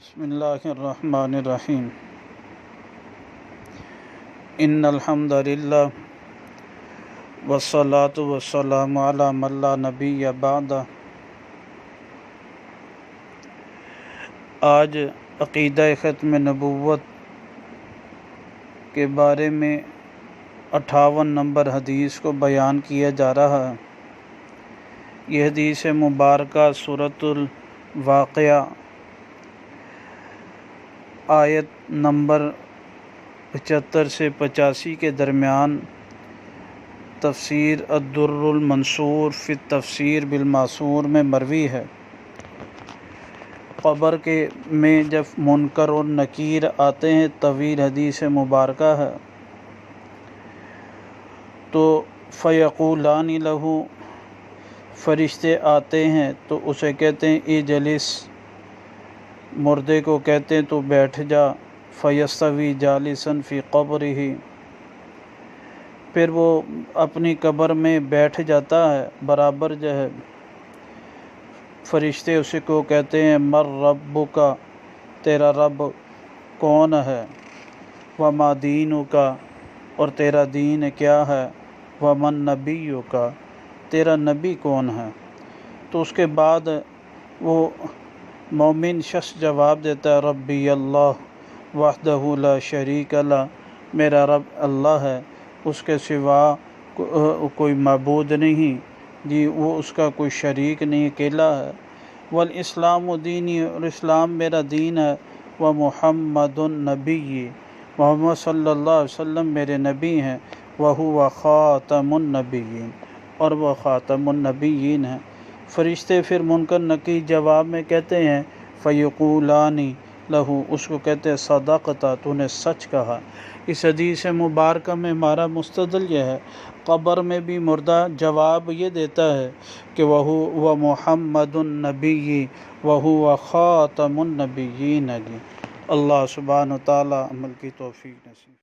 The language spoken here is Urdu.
بسم اللہ الرحمن الرحیم ان الحمد للہ والصلاة والسلام علی من لا نبی بعد۔ آج عقیدہ ختم نبوت کے بارے میں 58 نمبر حدیث کو بیان کیا جا رہا ہے۔ یہ حدیث مبارکہ سورۃ الواقعہ آیت نمبر 75 سے 85 کے درمیان تفسیر الدر المنصور فی التفسیر بالماثور میں مروی ہے۔ قبر میں جب منکر اور نکیر آتے ہیں، طویل حدیث مبارکہ ہے، تو فیقولان لہ، فرشتے آتے ہیں تو اسے کہتے ہیں اجلس، مردے کو کہتے ہیں تو بیٹھ جا، فیستوی جالسا فی قبرہ، پھر وہ اپنی قبر میں بیٹھ جاتا ہے، برابر جو ہے۔ فرشتے اسے کو کہتے ہیں مر ربک، تیرا رب کون ہے، وما دینک، اور تیرا دین کیا ہے، ومن نبیک، تیرا نبی کون ہے۔ تو اس کے بعد وہ مومن شخص جواب دیتا ہے ربی اللہ وحدہ لا شریک لہ، میرا رب اللہ ہے، اس کے سوا کوئی معبود نہیں، جی وہ اس کا کوئی شریک نہیں، اکیلا ہے۔ والاسلام دینی، اور اسلام میرا دین ہے، ومحمد النبی، محمد صلی اللہ علیہ وسلم میرے نبی ہیں، وہو خاتم النبیین، اور وہ خاتم النبیین ہیں۔ فرشتے پھر منکر نکیر جواب میں کہتے ہیں فیقولان لہ، اس کو کہتے ہیں صدقت، تو نے سچ کہا۔ اس حدیث مبارکہ میں ہمارا مستدل یہ ہے، قبر میں بھی مردہ جواب یہ دیتا ہے کہ وہو محمد النبی وہو خاتم النبیین۔ اللہ سبحانہ و تعالی عمل کی توفیق نصیب۔